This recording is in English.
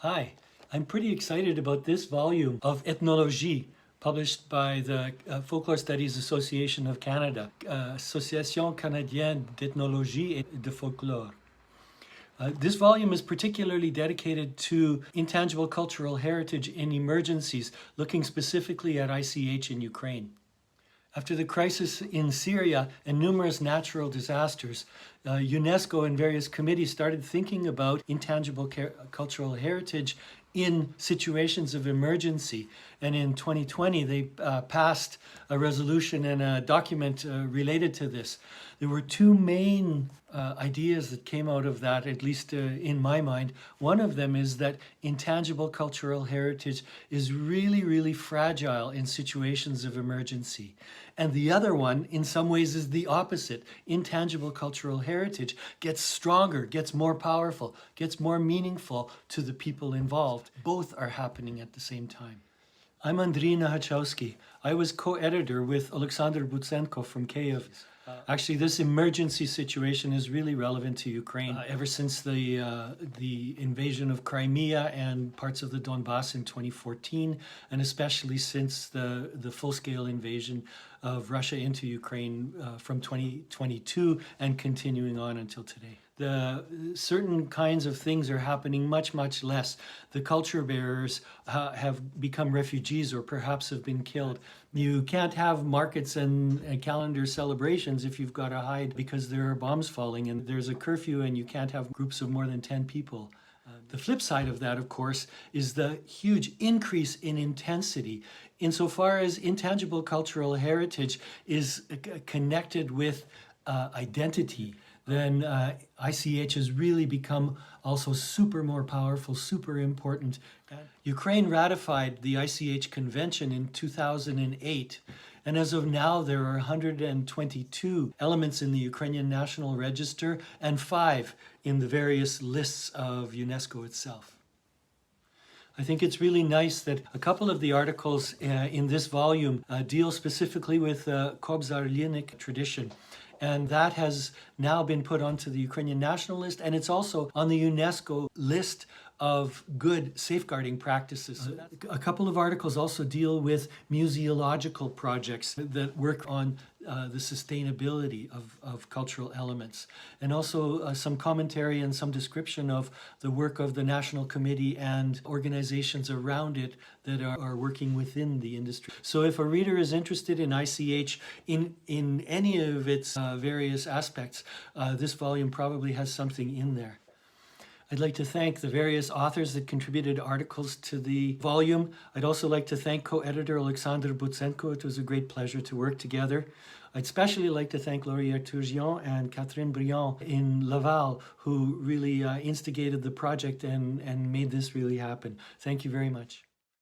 Hi, I'm pretty excited about this volume of Ethnologies, published by the Folklore Studies Association of Canada, Association Canadienne d'Ethnologie et de Folklore. This volume is particularly dedicated to intangible cultural heritage in emergencies, looking specifically at ICH in Ukraine. After the crisis in Syria and numerous natural disasters, UNESCO and various committees started thinking about intangible cultural heritage in situations of emergency. And in 2020, they passed a resolution and a document related to this. There were two main ideas that came out of that, at least in my mind. One of them is that intangible cultural heritage is really, really fragile in situations of emergency. And the other one, in some ways, is the opposite. Intangible cultural heritage gets stronger, gets more powerful, gets more meaningful to the people involved. Both are happening at the same time. I'm Andriy Nahachewsky. I was co-editor with Oleksandr Butsenko from Kyiv. Actually, this emergency situation is really relevant to Ukraine ever since the invasion of Crimea and parts of the Donbass in 2014, and especially since the full-scale invasion of Russia into Ukraine from 2022 and continuing on until today. Certain kinds of things are happening much, much less. The culture bearers have become refugees or perhaps have been killed. You can't have markets and calendar celebrations if you've got to hide because there are bombs falling and there's a curfew and you can't have groups of more than 10 people. The flip side of that, of course, is the huge increase in intensity insofar as intangible cultural heritage is connected with identity. Then ICH has really become also super more powerful, super important. Ukraine ratified the ICH Convention in 2008, and as of now there are 122 elements in the Ukrainian National Register and 5 in the various lists of UNESCO itself. I think it's really nice that a couple of the articles in this volume deal specifically with Kobzar-Linik tradition. And that has now been put onto the Ukrainian national list, and it's also on the UNESCO list of good safeguarding practices. A couple of articles also deal with museological projects that work on the sustainability of cultural elements, and also some commentary and some description of the work of the National Committee and organizations around it that are working within the industry. So if a reader is interested in ICH in any of its various aspects, this volume probably has something in there. I'd like to thank the various authors that contributed articles to the volume. I'd also like to thank co-editor Oleksandr Butsenko. It was a great pleasure to work together. I'd especially like to thank Laurier Turgeon and Catherine Briand in Laval, who really instigated the project and made this really happen. Thank you very much.